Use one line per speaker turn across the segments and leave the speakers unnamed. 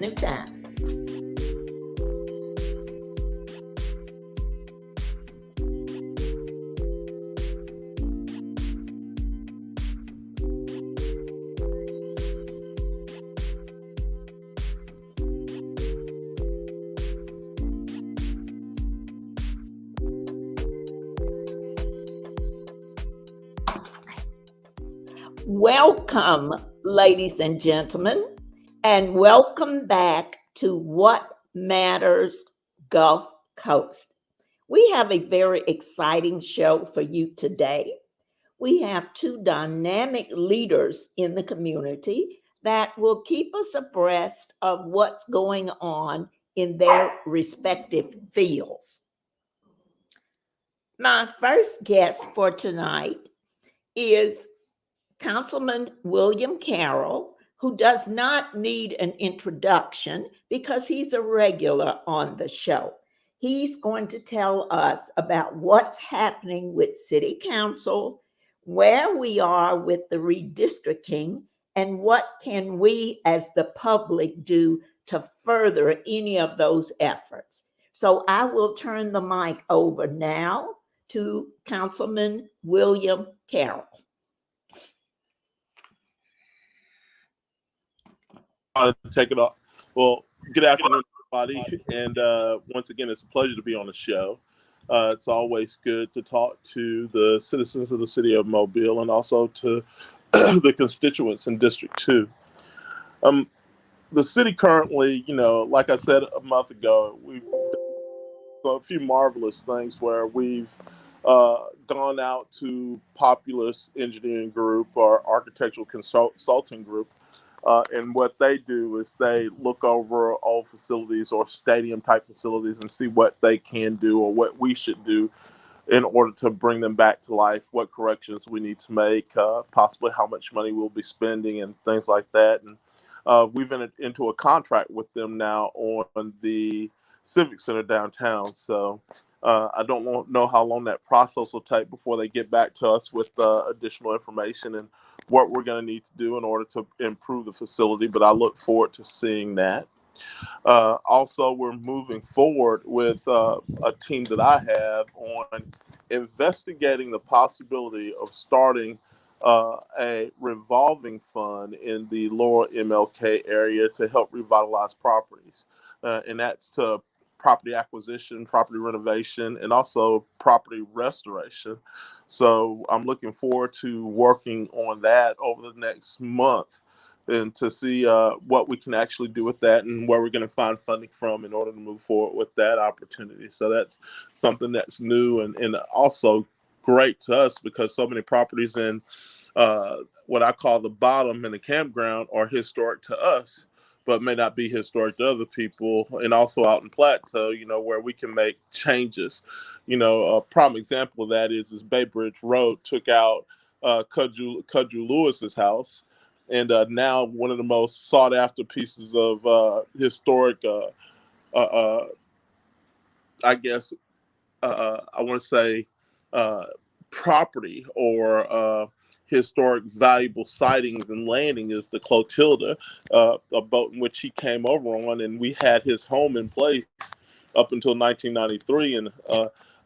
New time. Welcome, ladies and gentlemen, and welcome back to What Matters Gulf Coast. We have a very exciting show for you today. We have two dynamic leaders in the community that will keep us abreast of what's going on in their respective fields. My first guest for tonight is Councilman William Carroll, who does not need an introduction because he's a regular on the show. He's going to tell us about what's happening with City Council, where we are with the redistricting, and what can we as the public do to further any of those efforts. So I will turn the mic over now to Councilman William Carroll.
Take it off. Well, good afternoon, everybody. And once again, it's a pleasure to be on the show. It's always good to talk to the citizens of the city of Mobile and also to the constituents in District 2. The city currently, like I said a month ago, we've done a few marvelous things where we've gone out to Populous Engineering Group or Architectural Consulting Group. And what they do is they look over old facilities or stadium type facilities and see what they can do or what we should do in order to bring them back to life, what corrections we need to make, possibly how much money we'll be spending and things like that. And we've entered into a contract with them now on the Civic Center downtown. So I don't know how long that process will take before they get back to us with additional information and what we're going to need to do in order to improve the facility, but I look forward to seeing that. Also, we're moving forward with a team that I have on investigating the possibility of starting a revolving fund in the lower MLK area to help revitalize properties. And that's to property acquisition, property renovation, and also property restoration. So I'm looking forward to working on that over the next month and to see what we can actually do with that and where we're going to find funding from in order to move forward with that opportunity. So that's something that's new and also great to us because so many properties in what I call the bottom in the campground are historic to us, but may not be historic to other people, and also out in Plateau, where we can make changes. A prime example of that is Bay Bridge Road took out Cudgel Lewis's house, and now one of the most sought after pieces of historic, I want to say property or historic valuable sightings and landing is the Clotilda, a boat in which he came over on, and we had his home in place up until 1993, and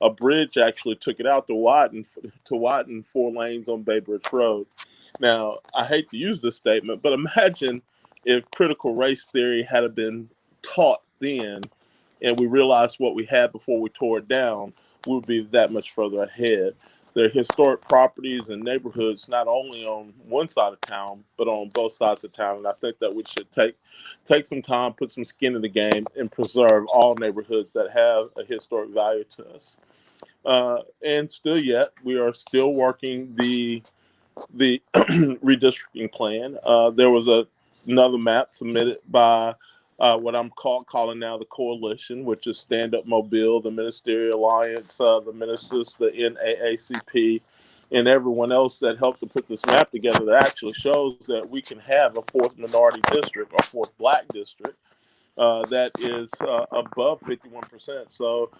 a bridge actually took it out to widen 4 lanes on Bay Bridge Road. Now, I hate to use this statement, but imagine if critical race theory had been taught then and we realized what we had before we tore it down, we would be that much further ahead. There are historic properties and neighborhoods not only on one side of town, but on both sides of town. And I think that we should take some time, put some skin in the game, and preserve all neighborhoods that have a historic value to us. And still yet, we are still working the redistricting plan. There was another map submitted by what I'm calling now the coalition, which is Stand Up Mobile, the Ministerial Alliance, the ministers, the NAACP, and everyone else that helped to put this map together that actually shows that we can have a 4th minority district or 4th black district that is above 51%. So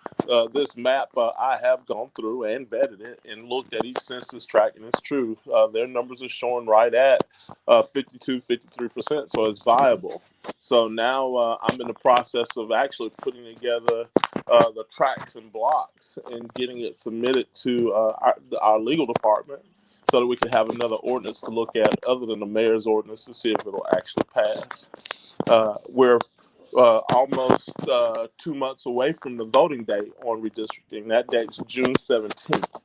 this map, I have gone through and vetted it and looked at each census tract, and it's true. Their numbers are showing right at 52, 53%. So it's viable. So now I'm in the process of actually putting together the tracts and blocks and getting it submitted to our legal department so that we can have another ordinance to look at other than the mayor's ordinance to see if it'll actually pass. We're almost 2 months away from the voting date on redistricting. That date's June 17th.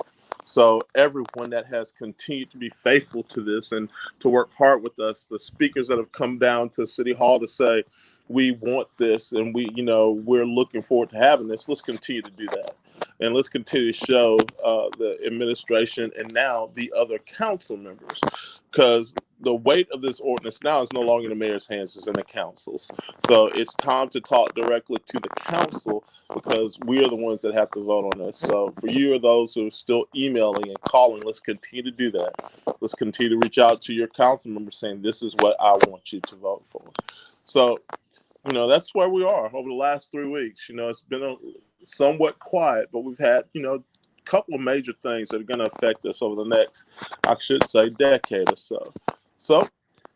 So everyone that has continued to be faithful to this and to work hard with us, the speakers that have come down to City Hall to say, we want this and we're looking forward to having this, let's continue to do that. And let's continue to show the administration and now the other council members, because the weight of this ordinance now is no longer in the mayor's hands, it's in the council's. So it's time to talk directly to the council because we are the ones that have to vote on this. So for you or those who are still emailing and calling, let's continue to do that. Let's continue to reach out to your council members saying, this is what I want you to vote for. So, that's where we are over the last 3 weeks. It's been somewhat quiet, but we've had, a couple of major things that are going to affect us over the next, I should say, decade or so. So,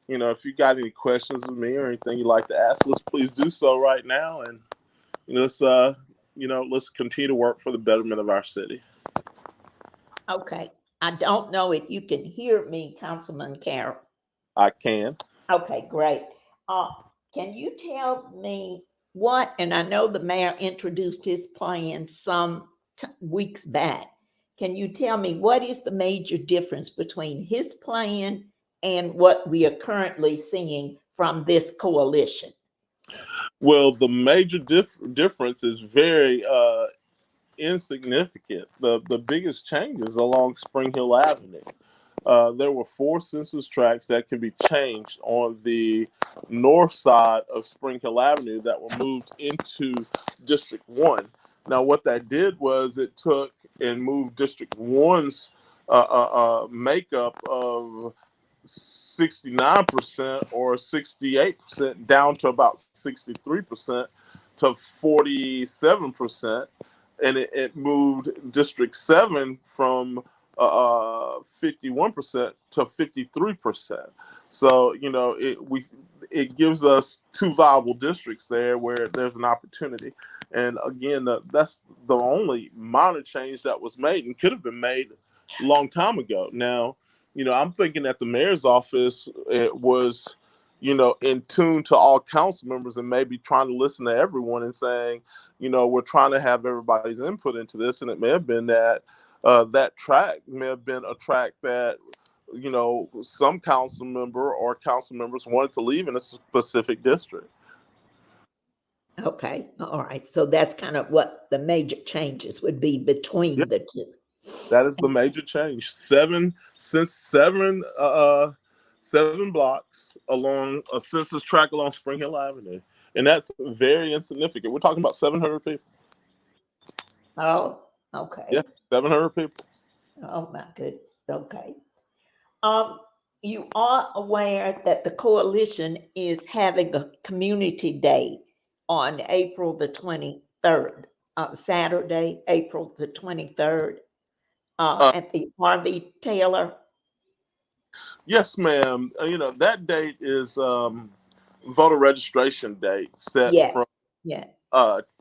if you got any questions of me or anything you'd like to ask, let's please do so right now. And let's continue to work for the betterment of our city.
Okay. I don't know if you can hear me, Councilman Carroll.
I can.
Okay, great. Can you tell me and I know the mayor introduced his plan some weeks back. Can you tell me what is the major difference between his plan and what we are currently seeing from this coalition?
Well, the major difference is very insignificant. The biggest changes along Spring Hill Avenue. There were 4 census tracts that can be changed on the north side of Spring Hill Avenue that were moved into District 1. Now, what that did was it took and moved District 1's makeup of 69% or 68% down to about 63% to 47%. And it moved District 7 from 51% to 53%. So it gives us 2 viable districts there where there's an opportunity. And again, that's the only minor change that was made and could have been made a long time ago. Now, I'm thinking that the mayor's office was in tune to all council members and maybe trying to listen to everyone and saying, we're trying to have everybody's input into this. And it may have been that that track may have been a track that, some council member or council members wanted to leave in a specific district.
Okay, all right. So that's kind of what the major changes would be between the two.
That is the major change. 7 blocks along a census tract along Spring Hill Avenue. And that's very insignificant. We're talking about 700 people.
Oh, okay.
Yeah, 700 people.
Oh my goodness. Okay. You are aware that the coalition is having a community day on April the 23rd, Saturday, April the 23rd, at the RV Taylor.
Yes, ma'am. That date is voter registration date set from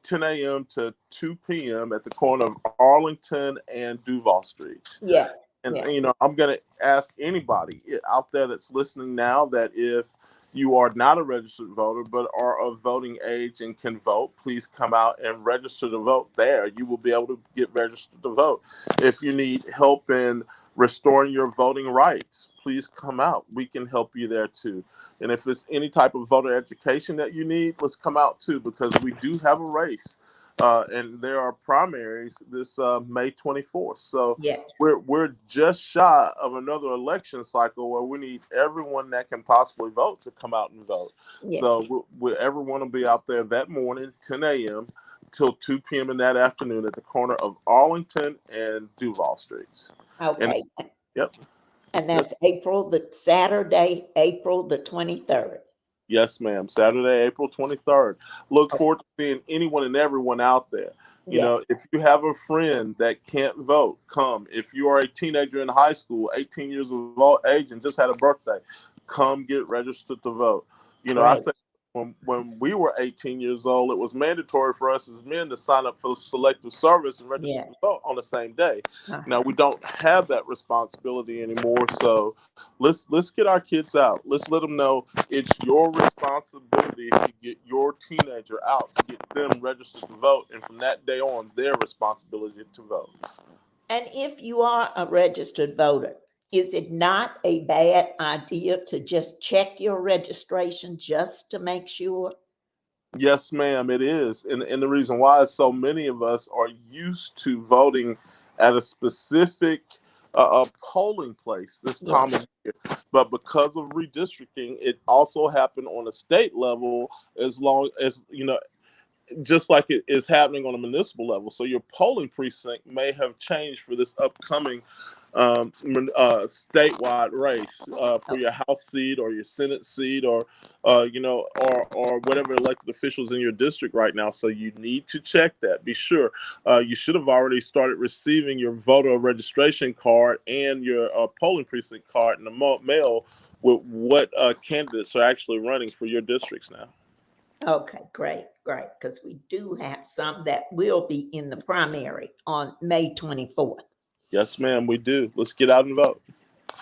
10 a.m. to 2 p.m. at the corner of Arlington and Duval Streets.
Yes.
And, I'm going to ask anybody out there that's listening now that if you are not a registered voter but are of voting age and can vote, please come out and register to vote there. You will be able to get registered to vote. If you need help in restoring your voting rights, please come out. We can help you there too. And if there's any type of voter education that you need, let's come out too, because we do have a race. And there are primaries this May 24th. So we're just shy of another election cycle where we need everyone that can possibly vote to come out and vote. Yes. So everyone will be out there that morning, 10 a.m. till 2 p.m. in that afternoon at the corner of Arlington and Duval Streets.
Okay.
Yep.
And that's Saturday, April the 23rd.
Yes, ma'am. Saturday, April 23rd. Look forward to seeing anyone and everyone out there. You know,
Yes,
if you have a friend that can't vote, come. If you are a teenager in high school, 18 years of age, and just had a birthday, come get registered to vote. You know, I
great.
say when we were 18 years old, it was mandatory for us as men to sign up for selective service and register
Yeah.
to vote on the same day. Now
Uh-huh.
we don't have that responsibility anymore, so let's get our kids out. Let's let them know it's your responsibility to get your teenager out, to get them registered to vote, and from that day on, their responsibility to vote.
And if you are a registered voter, is it not a bad idea to just check your registration just to make sure?
Yes, ma'am, it is. And the reason why is so many of us are used to voting at a specific polling place this
Yeah,
time of year. But because of redistricting, it also happened on a state level as long as, you know, just like it is happening on a municipal level. So your polling precinct may have changed for this upcoming statewide race for your House seat or your Senate seat or or whatever elected officials in your district right now. So you need to check that. Be sure you should have already started receiving your voter registration card and your polling precinct card in the mail with what candidates are actually running for your districts now.
okay, great, great, because we do have some that will be in the primary on May 24th.
Yes, ma'am, we do. Let's get out and vote.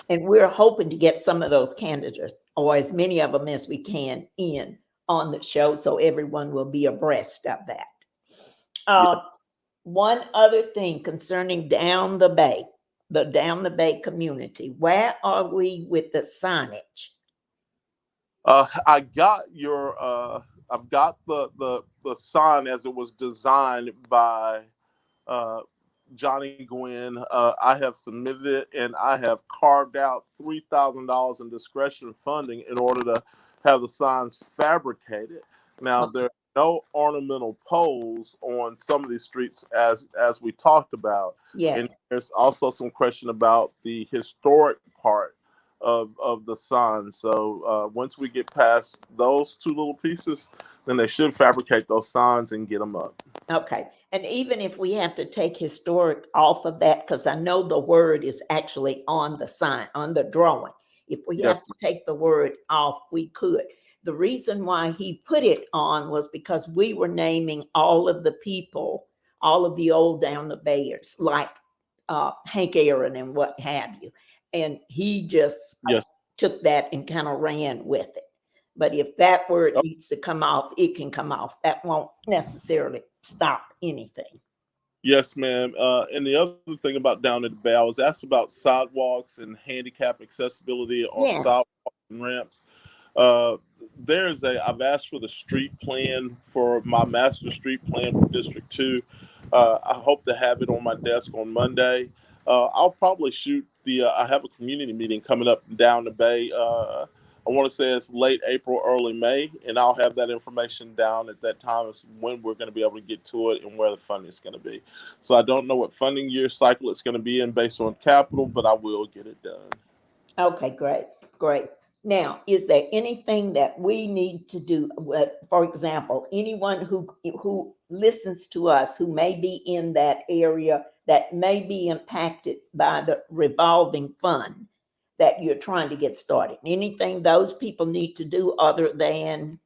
And we're hoping to get some of those candidates, or as many of them as we can, in on the show so everyone will be abreast of that.
Yeah.
Uh, One other thing concerning down the bay community, where are we with the signage?
I got your. I've got the sign as it was designed by uh, Johnny Gwynn. I have submitted it, and I have carved out $3,000 in discretion funding in order to have the signs fabricated. Now there are no ornamental poles on some of these streets, as we talked about,
Yeah,
and there's also some question about the historic part of the sign. So once we get past those two little pieces, then they should fabricate those signs and get them up.
okay. And even if we have to take historic off of that, because I know the word is actually on the sign, on the drawing. If we
Yes.
have to take the word off, we could. The reason why he put it on was because we were naming all of the people, all of the old down the Bayers, like Hank Aaron and what have you. And he just
Yes.
took that and kind of ran with it. But if that word
Oh,
needs to come off, it can come off. That won't necessarily stop anything.
yes, ma'am. And the other thing about down at the Bay, I was asked about sidewalks and handicap accessibility on
Yes.
sidewalks and ramps. Uh, I've asked for the street plan for my master street plan for District 2. I hope to have it on my desk on Monday. I'll probably shoot I have a community meeting coming up down the Bay. I want to say it's late April, early May, and I'll have that information down at that time as when we're going to be able to get to it and where the funding is going to be. So I don't know what funding year cycle it's going to be in based on capital, but I will get it done.
Okay, great, great. Now, is there anything that we need to do? For example, anyone who listens to us who may be in that area that may be impacted by the revolving fund that you're trying to get started? Anything those people need to do other than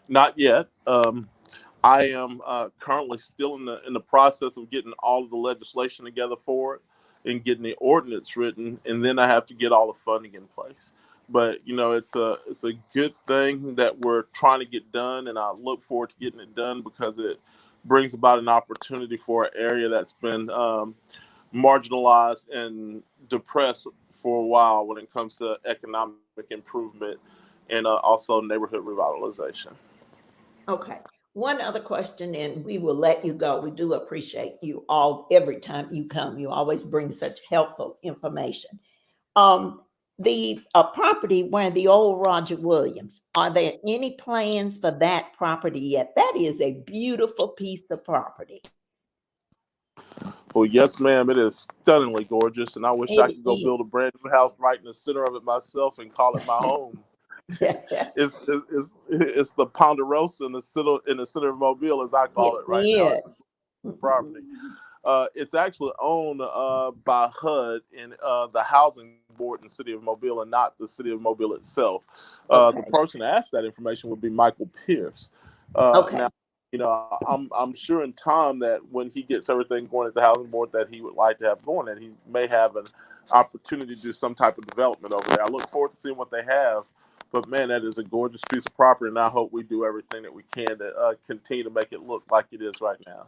Not yet. I am currently still in the process of getting all of the legislation together for it and getting the ordinance written, and then I have to get all the funding in place. But you know, it's a good thing that we're trying to get done, and I look forward to getting it done because it brings about an opportunity for an area that's been marginalized and depressed for a while when it comes to economic improvement and also neighborhood revitalization.
okay. One other question, and we will let you go. We do appreciate you all every time you come. You always bring such helpful information. Um, the property where the old Roger Williams, are there any plans for that property yet? That is a beautiful piece of property.
Well, yes, ma'am. It is stunningly gorgeous, and I wish I
It
could go
is.
build a brand new house right in the center of it myself and call it my home. It's the Ponderosa in the center of Mobile, as I call it right now. It's
Yes.
a property. It's actually owned by HUD and the housing board in the city of Mobile, and not the city of Mobile itself.
Okay.
The person to ask that information would be Michael Pierce.
Okay.
Now, I'm sure in time that when he gets everything going at the housing board that he would like to have going, that he may have an opportunity to do some type of development over there. I look forward to seeing what they have. But man, that is a gorgeous piece of property, and I hope we do everything that we can to continue to make it look like it is right now.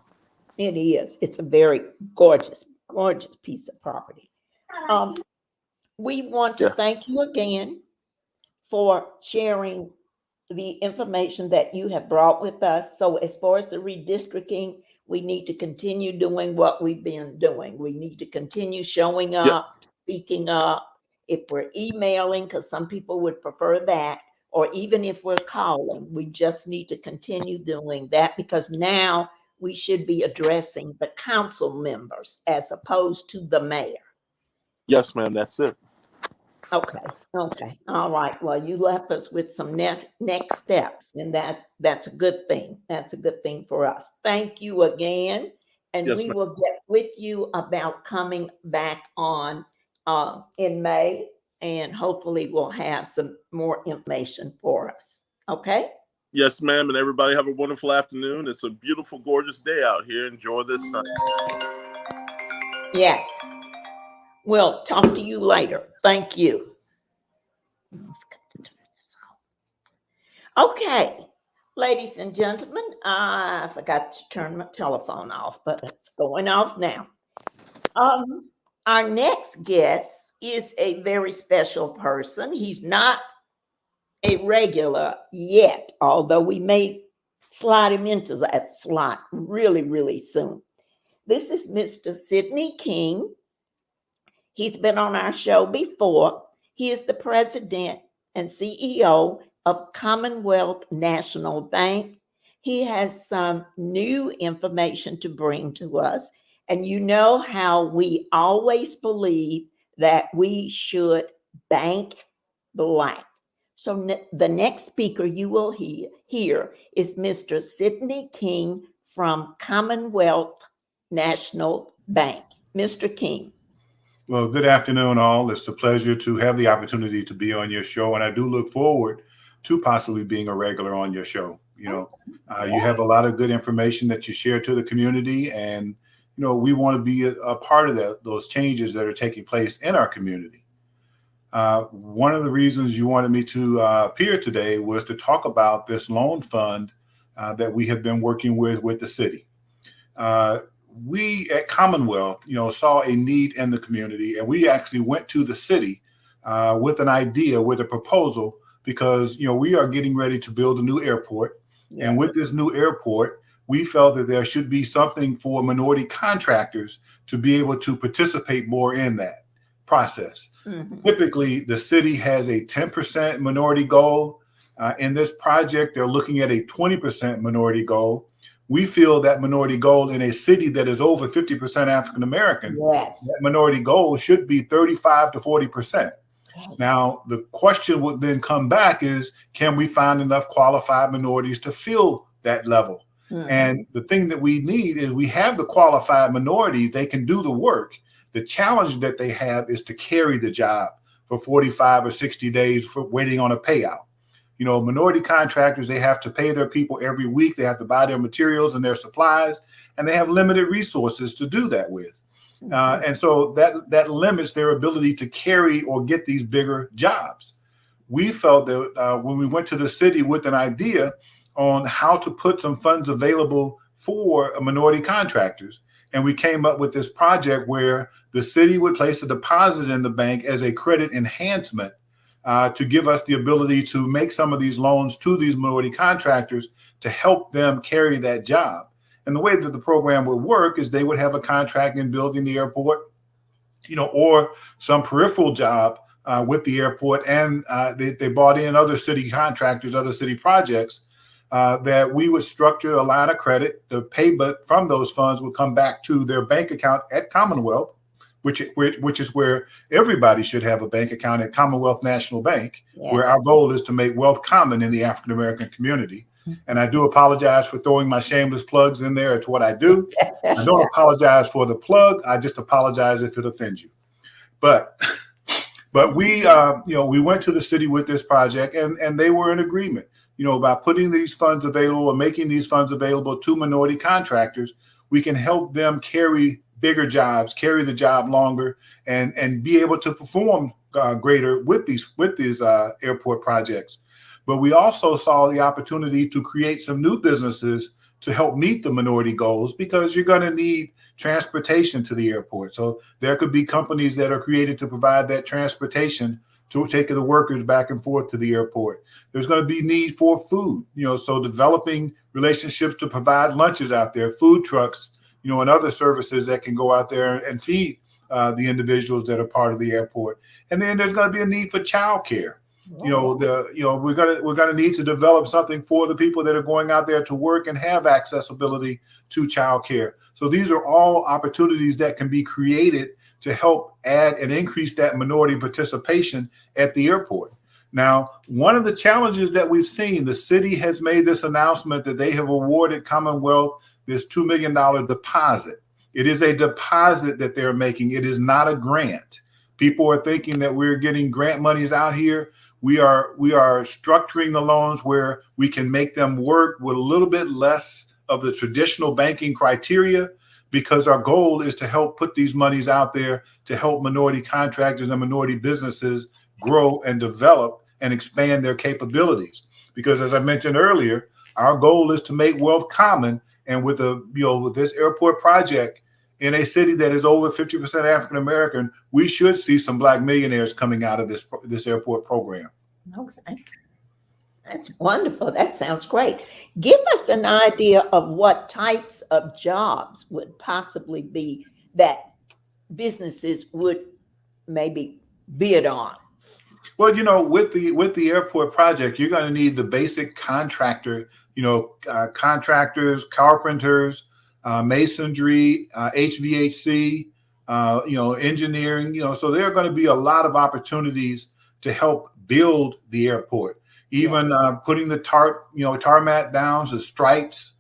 It is. It's a very gorgeous, gorgeous piece of property. We want to
Yeah.
thank you again for sharing the information that you have brought with us. So as far as the redistricting, we need to continue doing what we've been doing. We need to continue showing up, speaking up. If we're emailing, because some people would prefer that, or even if we're calling, we just need to continue doing that, because now we should be addressing the council members as opposed to the mayor.
Yes, ma'am, that's it.
Okay. All right. Well, you left us with some next steps, and that's a good thing. That's a good thing for us. Thank you again. And
Yes,
we
ma'am.
will get with you about coming back on in May, and hopefully we'll have some more information for us. Okay?
Yes, ma'am, and everybody have a wonderful afternoon. It's a beautiful, gorgeous day out here. Enjoy this sun.
Yes. We'll talk to you later. Thank you. Okay, ladies and gentlemen, I forgot to turn my telephone off, but it's going off now. Our next guest is a very special person. He's not a regular yet, although we may slide him into that slot really, really soon. This is Mr. Sidney King. He's been on our show before. He is the president and CEO of Commonwealth National Bank. He has some new information to bring to us. And you know how we always believe that we should bank blank. So the next speaker you will hear is Mr. Sidney King from Commonwealth National Bank. Mr. King.
Well, good afternoon, all. It's a pleasure to have the opportunity to be on your show, and I do look forward to possibly being a regular on your show. You have a lot of good information that you share to the community, and we want to be a part of those changes that are taking place in our community. One of the reasons you wanted me to appear today was to talk about this loan fund that we have been working with the city. We at Commonwealth, saw a need in the community, and we actually went to the city with an idea, with a proposal, because, we are getting ready to build a new airport. Yeah. And with this new airport, we felt that there should be something for minority contractors to be able to participate more in that process. Mm-hmm. Typically, the city has a 10% minority goal. In this project, they're looking at a 20% minority goal. We feel that minority goal in a city that is over 50% African American, yes, that minority goal should be 35 to 40%. Now, the question would then come back is, can we find enough qualified minorities to fill that level? Mm-hmm. And the thing that we need is we have the qualified minorities, they can do the work. The challenge that they have is to carry the job for 45 or 60 days for waiting on a payout. Minority contractors, they have to pay their people every week. They have to buy their materials and their supplies, and they have limited resources to do that with. And so that limits their ability to carry or get these bigger jobs. We felt that when we went to the city with an idea on how to put some funds available for minority contractors, and we came up with this project where the city would place a deposit in the bank as a credit enhancement to give us the ability to make some of these loans to these minority contractors to help them carry that job. And the way that the program would work is they would have a contract in building the airport, or some peripheral job with the airport. And they brought in other city contractors, other city projects that we would structure a line of credit. The payment from those funds would come back to their bank account at Commonwealth. which is where everybody should have a bank account at Commonwealth National Bank,
Yeah.
where our goal is to make wealth common in the African American community. And I do apologize for throwing my shameless plugs in there. It's what I do. I don't apologize for the plug. I just apologize if it offends you. But we, we went to the city with this project, and they were in agreement, about putting these funds available or making these funds available to minority contractors. We can help them carry bigger jobs, carry the job longer, and be able to perform greater with these airport projects. But we also saw the opportunity to create some new businesses to help meet the minority goals, because you're going to need transportation to the airport. So there could be companies that are created to provide that transportation to take the workers back and forth to the airport. There's going to be need for food, so developing relationships to provide lunches out there, food trucks, and other services that can go out there and feed the individuals that are part of the airport. And then there's going to be a need for childcare. We're gonna need to develop something for the people that are going out there to work and have accessibility to childcare. So these are all opportunities that can be created to help add and increase that minority participation at the airport. Now, one of the challenges that we've seen, the city has made this announcement that they have awarded Commonwealth this $2 million deposit. It is a deposit that they're making. It is not a grant. People are thinking that we're getting grant monies out here. We are structuring the loans where we can make them work with a little bit less of the traditional banking criteria, because our goal is to help put these monies out there to help minority contractors and minority businesses grow and develop and expand their capabilities. Because as I mentioned earlier, our goal is to make wealth common. And with this airport project in a city that is over 50% African American, we should see some Black millionaires coming out of this airport program.
Okay. That's wonderful. That sounds great. Give us an idea of what types of jobs would possibly be that businesses would maybe bid on.
Well, with the airport project, you're going to need the basic contractor, contractors, carpenters, masonry, HVAC, engineering, so there are going to be a lot of opportunities to help build the airport, even putting the tarmac down, the stripes,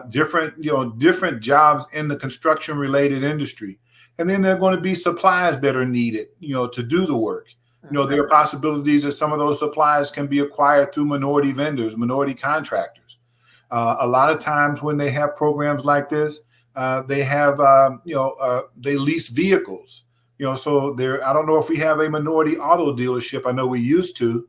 different jobs in the construction related industry. And then there are going to be supplies that are needed, to do the work. There are possibilities that some of those supplies can be acquired through minority vendors, minority contractors. A lot of times when they have programs like this, they have, they lease vehicles, so I don't know if we have a minority auto dealership. I know we used to.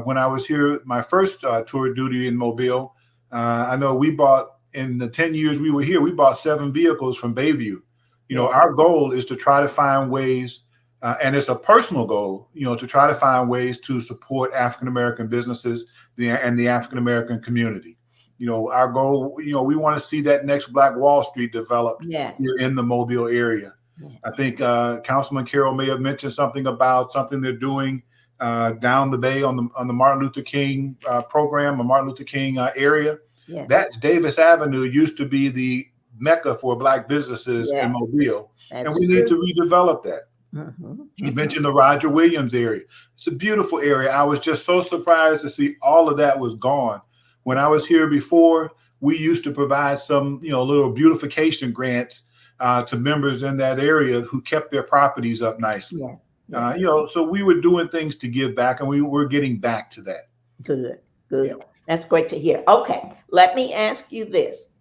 When I was here, my first tour of duty in Mobile, I know we bought, in the 10 years we were here, we bought 7 vehicles from Bayview. Our goal is to try to find ways, and it's a personal goal, to try to find ways to support African-American businesses and the African-American community. Our goal, we want to see that next Black Wall Street developed here in the Mobile area. I think Councilman Carroll may have mentioned something about something they're doing down the bay on the Martin Luther King program, a Martin Luther King area. That Davis Avenue used to be the mecca for Black businesses in Mobile, and we need to redevelop that. He mentioned the Roger Williams area. It's a beautiful area. I was just so surprised to see all of that was gone. When I was here before, we used to provide some, little beautification grants to members in that area who kept their properties up nicely. So we were doing things to give back, and we were getting back to that.
Good. That's great to hear. Okay, let me ask you this.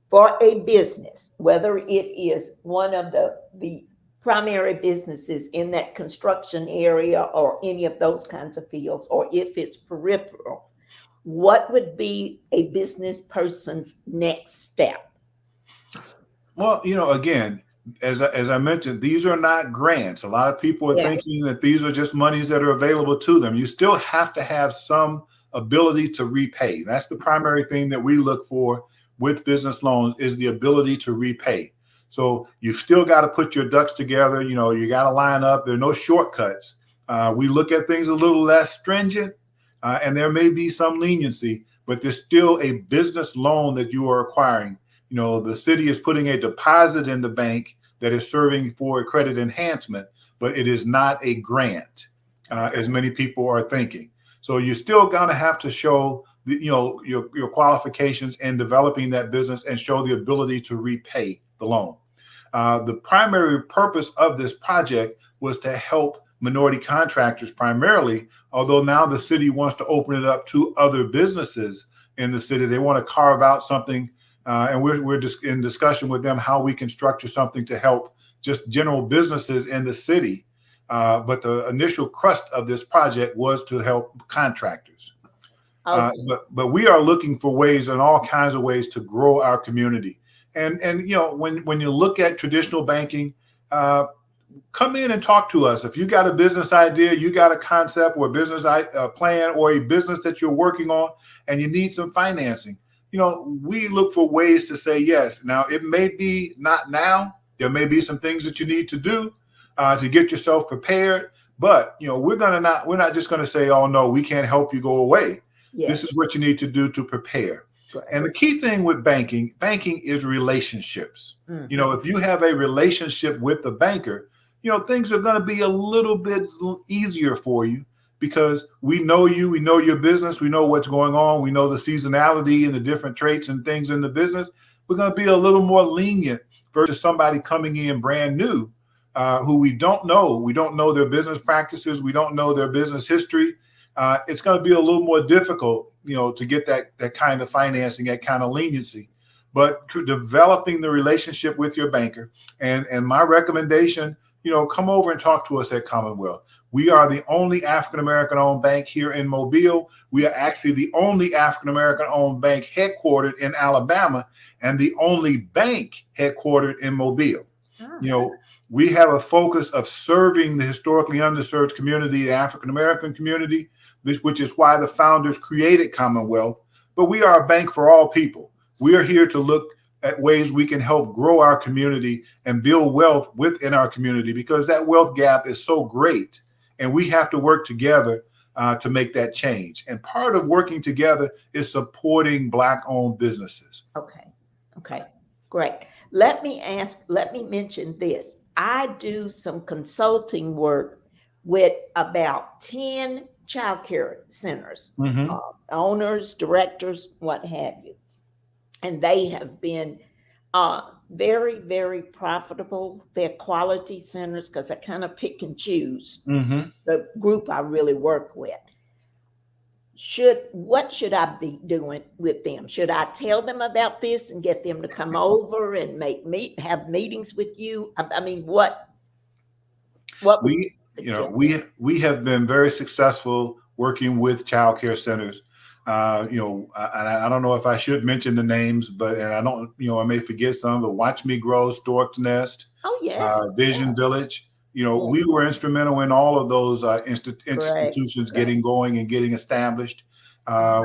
For a business, whether it is one of the primary businesses in that construction area or any of those kinds of fields, or if it's peripheral, what would be a business person's next step?
Well, again, as I mentioned, these are not grants. A lot of people are thinking that these are just monies that are available to them. You still have to have some ability to repay. That's the primary thing that we look for with business loans, is the ability to repay. So you've still got to put your ducks together. You got to line up. There are no shortcuts. We look at things a little less stringent, and there may be some leniency, but there's still a business loan that you are acquiring. The city is putting a deposit in the bank that is serving for a credit enhancement, but it is not a grant, as many people are thinking. So you're still going to have to show your qualifications in developing that business and show the ability to repay the loan. The primary purpose of this project was to help minority contractors primarily, although now the city wants to open it up to other businesses in the city. They want to carve out something, and we're just in discussion with them how we can structure something to help just general businesses in the city. But the initial crust of this project was to help contractors.
Okay.
But we are looking for ways, in all kinds of ways, to grow our community. And when you look at traditional banking, come in and talk to us. If you got a business idea, you got a concept or a business plan or a business that you're working on, and you need some financing, we look for ways to say yes. Now, it may be not now. There may be some things that you need to do to get yourself prepared. But we're not just going to say, oh no, we can't help you, go away. Yes. This is what you need to do to prepare. Right. And the key thing with banking is relationships. Mm-hmm. If you have a relationship with the banker, things are going to be a little bit easier for you because we know you, we know your business, we know what's going on, we know the seasonality and the different traits and things in the business. We're going to be a little more lenient versus somebody coming in brand new who we don't know. We don't know their business practices. We don't know their business history. It's going to be a little more difficult, to get that kind of financing, that kind of leniency. But developing the relationship with your banker, and my recommendation, come over and talk to us at Commonwealth. We are the only African-American owned bank here in Mobile. We are actually the only African-American owned bank headquartered in Alabama and the only bank headquartered in Mobile. Oh. We have a focus of serving the historically underserved community, the African-American community, which is why the founders created Commonwealth. But we are a bank for all people. We are here to look at ways we can help grow our community and build wealth within our community, because that wealth gap is so great. And we have to work together to make that change. And part of working together is supporting Black-owned businesses.
Okay, great. Let me mention this. I do some consulting work with about 10 child care centers, mm-hmm. Owners, directors, what have you. And they have been very, very profitable. They're quality centers because I kind of pick and choose mm-hmm. the group I really work with. What should I be doing with them? Should I tell them about this and get them to come over and have meetings with you? I mean, what we have been very successful working with child care centers. I don't know if I should mention the names, but I don't, I may forget some, but Watch Me Grow, Stork's Nest, Vision Village. We were instrumental in all of those institutions getting going and getting established.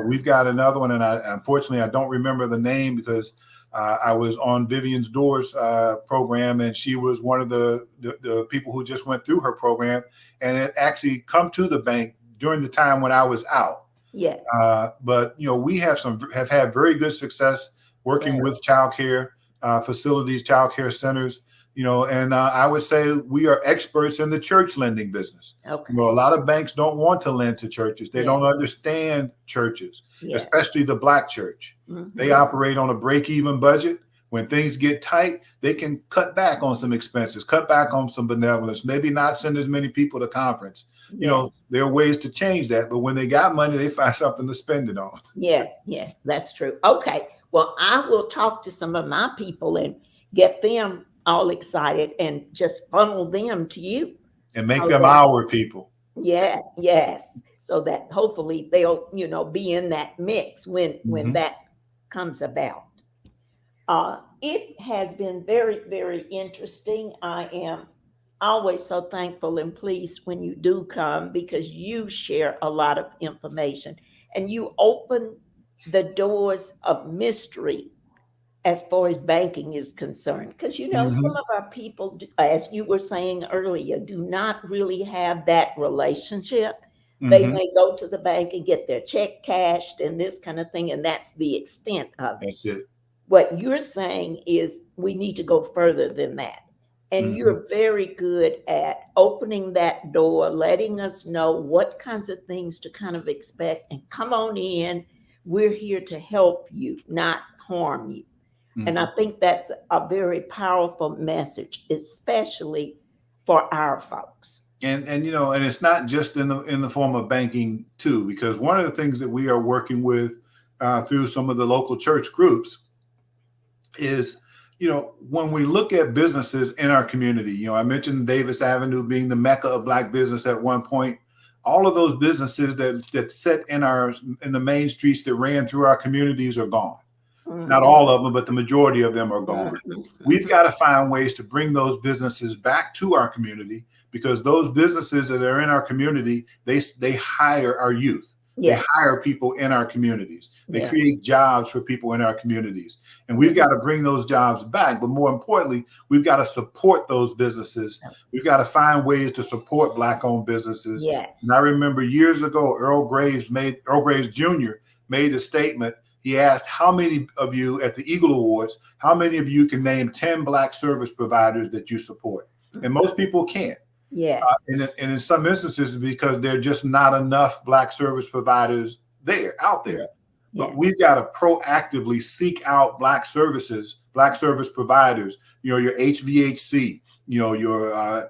We've got another one, and unfortunately I don't remember the name because I was on Vivian's Doors program, and she was one of the people who just went through her program, and it actually come to the bank during the time when I was out. Yeah. But we have had very good success working with child care facilities, child care centers. And I would say we are experts in the church lending business. Okay. A lot of banks don't want to lend to churches. They don't understand churches, especially the Black church. Mm-hmm. They operate on a break-even budget. When things get tight, they can cut back on some expenses, cut back on some benevolence, maybe not send as many people to conference. There are ways to change that. But when they got money, they find something to spend it on. Yes, that's true. Okay. Well, I will talk to some of my people and get them all excited and just funnel them to you. And make them our people. Yes. So that hopefully they'll, be in that mix when that comes about. It has been very, very interesting. I am always so thankful and pleased when you do come because you share a lot of information and you open the doors of mystery as far as banking is concerned. Because, mm-hmm. some of our people, as you were saying earlier, do not really have that relationship. Mm-hmm. They may go to the bank and get their check cashed and this kind of thing, and that's the extent of it. That's it. What you're saying is we need to go further than that. And
Mhm.
you're very good at opening that door, letting us know what kinds of things to kind of expect, and come on in. We're here to help you, not harm you. And I
Mhm.
think that's a very powerful message, especially for our folks.
And and it's not just in the form of banking too, because one of the things that we are working with through some of the local church groups is, when we look at businesses in our community, I mentioned Davis Avenue being the mecca of Black business at one point. All of those businesses that sit in the main streets that ran through our communities are gone. Not
Mhm,
all of them, but the majority of them are gone.
mhm,
We've
mhm.
got to find ways to bring those businesses back to our community, because those businesses that are in our community, they hire our youth. They
Yeah,
hire people in our communities. They
yeah,
create jobs for people in our communities. And we've
yeah.
got to bring those jobs back. But more importantly, we've got to support those businesses. We've got to find ways to support Black-owned businesses. And
Yes.
I remember years ago, Earl Graves Jr. made a statement. He asked, how many of you at the Eagle Awards, how many of you can name 10 Black service providers that you support? And most people can't.
Yes.
And in some instances, because there are just not enough Black service providers out there.
Yeah.
But
Yeah.
we've got to proactively seek out Black services, Black service providers, your HVAC, your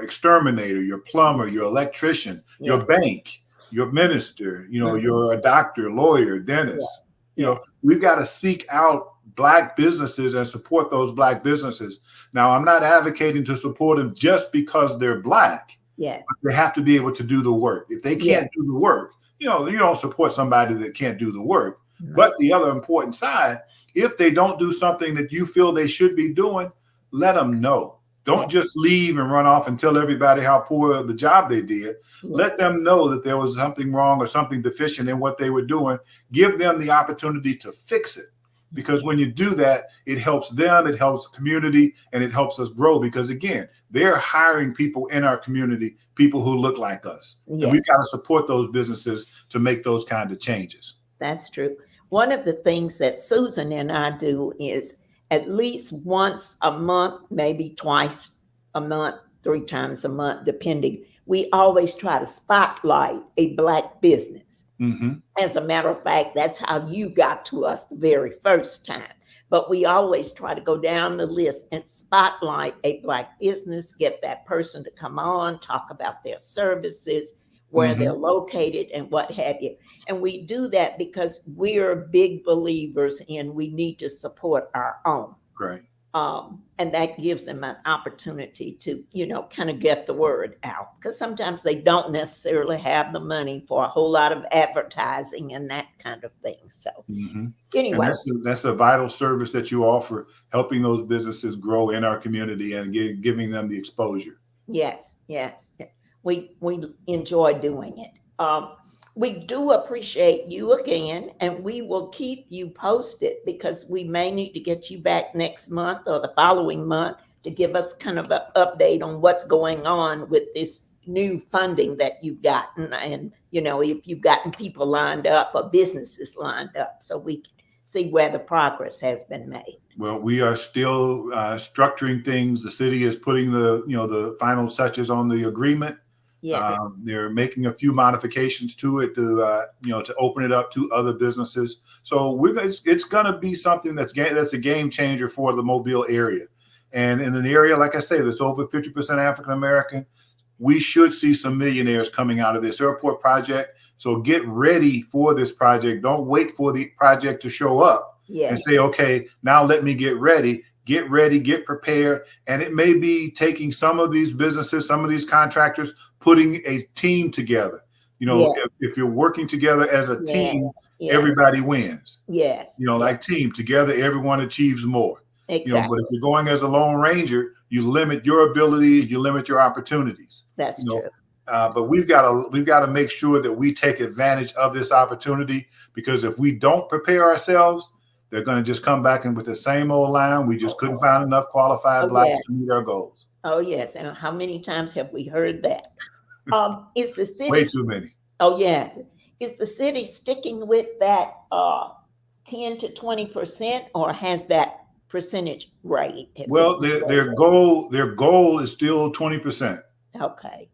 exterminator, your plumber, your electrician, your
Yeah.
bank, your minister,
Mhm.
you're a doctor, lawyer, dentist.
Yeah.
We've got to seek out Black businesses and support those Black businesses. Now, I'm not advocating to support them just because they're Black.
Yeah.
But they have to be able to do the work. If they can't do the work, you don't support somebody that can't do the work.
No.
But the other important side, if they don't do something that you feel they should be doing, let them know. Don't just leave and run off and tell everybody how poor the job they did.
Yeah.
Let them know that there was something wrong or something deficient in what they were doing. Give them the opportunity to fix it. Because when you do that, it helps them, it helps the community, and it helps us grow. Because again, they're hiring people in our community, people who look like us.
Yes.
And we've got to support those businesses to make those kind of changes.
That's true. One of the things that Susan and I do is at least once a month, maybe twice a month, 3 times a month, depending. We always try to spotlight a Black business.
Mm-hmm.
As a matter of fact, that's how you got to us the very first time. But we always try to go down the list and spotlight a Black business, get that person to come on, talk about their services, where
Mm-hmm.
they're located, and what have you. And we do that because we're big believers in we need to support our own.
Right.
And that gives them an opportunity to, kind of get the word out, because sometimes they don't necessarily have the money for a whole lot of advertising and that kind of thing. So
Mm-hmm.
anyway,
And that's a vital service that you offer, helping those businesses grow in our community and giving them the exposure.
yes, we enjoy doing it. We do appreciate you again, and we will keep you posted, because we may need to get you back next month or the following month to give us kind of an update on what's going on with this new funding that you've gotten, and if you've gotten people lined up or businesses lined up, so we can see where the progress has been made.
Well, we are still structuring things. The city is putting the final touches on the agreement.
Yeah.
They're making a few modifications to it to open it up to other businesses. So it's going to be something that's a game changer for the Mobile area. And in an area, like I say, that's over 50% African American, we should see some millionaires coming out of this airport project. So get ready for this project. Don't wait for the project to show up and say, okay, now let me get ready. Get ready, get prepared. And it may be taking some of these businesses, some of these contractors, putting a team together. If you're working together as a team, everybody wins.
Yes.
Like team, together, everyone achieves more.
Exactly.
But if you're going as a lone ranger, you limit your abilities, you limit your opportunities.
That's true.
But we've got to make sure that we take advantage of this opportunity, because if we don't prepare ourselves, they're going to just come back in with the same old line. We just couldn't find enough qualified Blacks to meet our goals.
Oh, yes. And how many times have we heard that? Is the city
way too many?
Oh, yeah. Is the city sticking with that 10 to 20%, or has that percentage rate? Has
Well,
it-
their goal is still 20%.
Okay.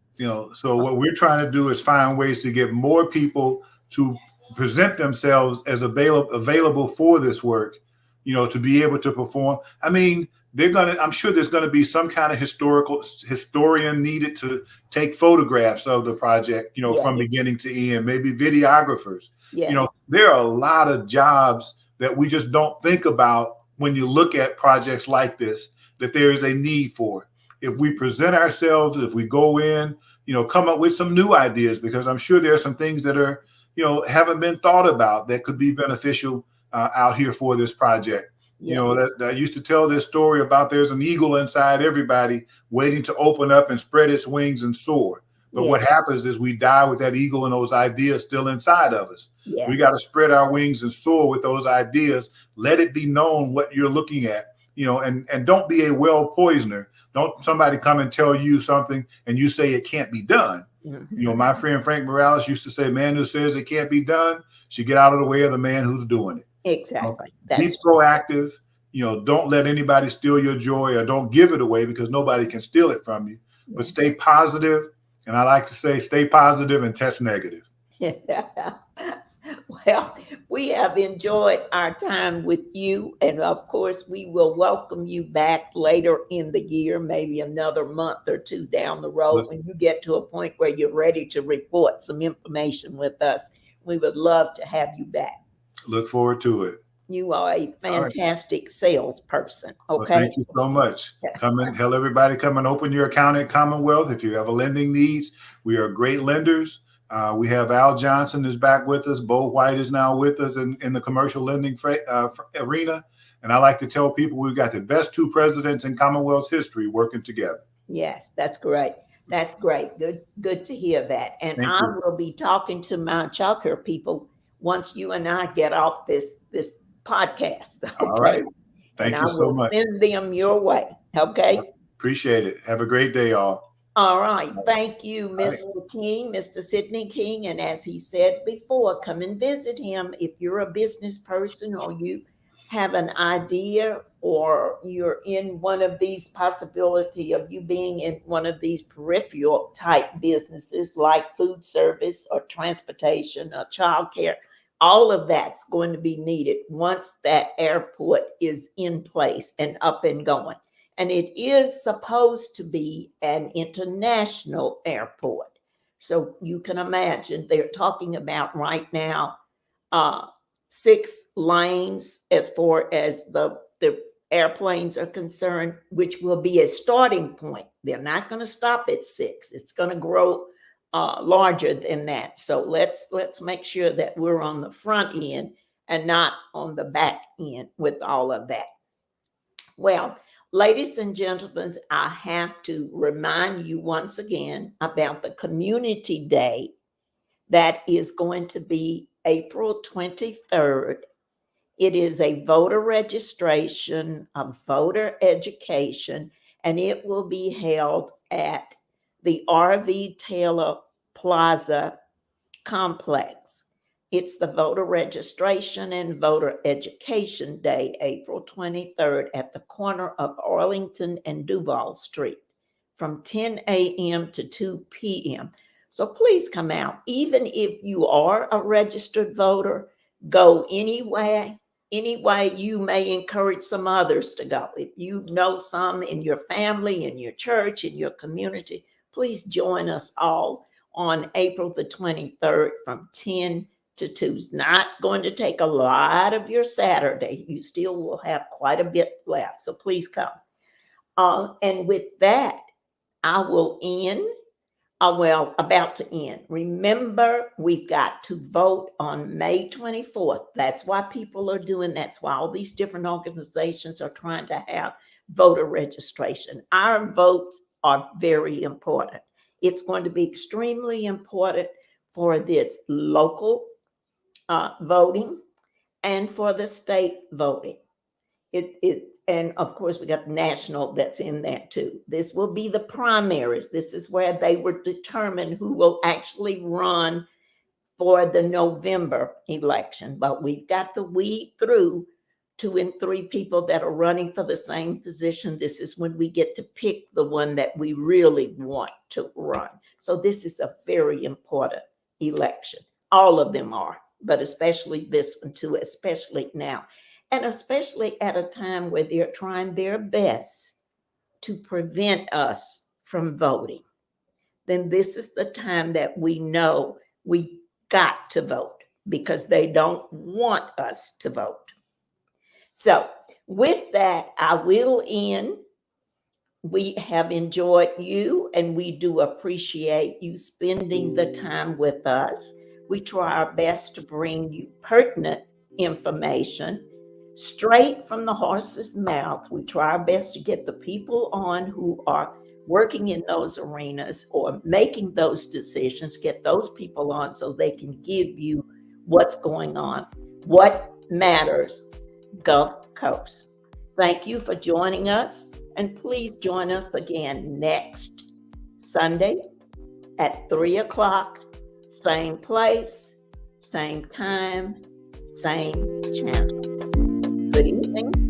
So what we're trying to do is find ways to get more people to present themselves as available for this work, to be able to perform. I mean, I'm sure there's gonna be some kind of historian needed to take photographs of the project, from beginning to end, maybe videographers.
Yeah.
There are a lot of jobs that we just don't think about when you look at projects like this, that there is a need for. If we present ourselves, if we go in, come up with some new ideas, because I'm sure there are some things that are, haven't been thought about that could be beneficial out here for this project. That I used to tell this story about there's an eagle inside everybody waiting to open up and spread its wings and soar. But what happens is we die with that eagle and those ideas still inside of us.
Yeah.
We got to spread our wings and soar with those ideas. Let it be known what you're looking at, and don't be a well poisoner. Don't somebody come and tell you something and you say it can't be done.
Mm-hmm.
My friend Frank Morales used to say, man who says it can't be done should get out of the way of the man who's doing it.
Exactly.
Be proactive. Don't let anybody steal your joy, or don't give it away, because nobody can steal it from you. But stay positive. And I like to say, stay positive and test negative.
Well, we have enjoyed our time with you. And of course, we will welcome you back later in the year, maybe another month or two down the road, when you get to a point where you're ready to report some information with us. We would love to have you back.
Look forward to it.
You are a fantastic salesperson. Okay.
Well, thank you so much. Come and tell everybody, come and open your account at Commonwealth. If you have a lending needs, we are great lenders. We have Al Johnson is back with us. Bo White is now with us in the commercial lending arena. And I like to tell people we've got the best two presidents in Commonwealth's history working together.
Yes, that's great. That's great. Good to hear that. And I will be talking to my childcare people once you and I get off this podcast. Okay?
All right. Thank you so much.
Send them your way. Okay.
Appreciate it. Have a great day, all.
All right. Thank you, Mr. King, Mr. Sidney King. And as he said before, come and visit him if you're a business person, or you have an idea, or you're in one of these possibility of you being in one of these peripheral type businesses like food service or transportation or childcare. All of that's going to be needed once that airport is in place and up and going. And it is supposed to be an international airport. So you can imagine they're talking about right now 6 lanes as far as the airplanes are concerned, which will be a starting point. They're not going to stop at 6. It's going to grow larger than that. So let's make sure that we're on the front end and not on the back end with all of that. Well, ladies and gentlemen, I have to remind you once again about the Community Day that is going to be April 23rd. It is a voter registration, a voter education, and it will be held at the RV Taylor Plaza complex. It's the voter registration and voter education day, April 23rd, at the corner of Arlington and Duval Street from 10 a.m. to 2 p.m. So please come out. Even if you are a registered voter, go anyway. Anyway, you may encourage some others to go. If you know some in your family, in your church, in your community, please join us all on April the 23rd from 10 to 2. It's not going to take a lot of your Saturday. You still will have quite a bit left. So please come. And with that, I will end. About to end. Remember, we've got to vote on May 24th. That's why people are doing. That's why all these different organizations are trying to have voter registration. Our votes are very important. It's going to be extremely important for this local voting and for the state voting. And of course, we got national that's in there too. This will be the primaries. This is where they will determine who will actually run for the November election. But we've got to weed through 2 and 3 people that are running for the same position, this is when we get to pick the one that we really want to run. So this is a very important election. All of them are, but especially this one too, especially now. And especially at a time where they're trying their best to prevent us from voting. Then this is the time that we know we got to vote because they don't want us to vote. So with that, I will end. We have enjoyed you and we do appreciate you spending the time with us. We try our best to bring you pertinent information straight from the horse's mouth. We try our best to get the people on who are working in those arenas or making those decisions, get those people on so they can give you what's going on, what matters, Gulf Coast. Thank you for joining us, and please join us again next Sunday at 3 o'clock, same place, same time, same channel. Good evening.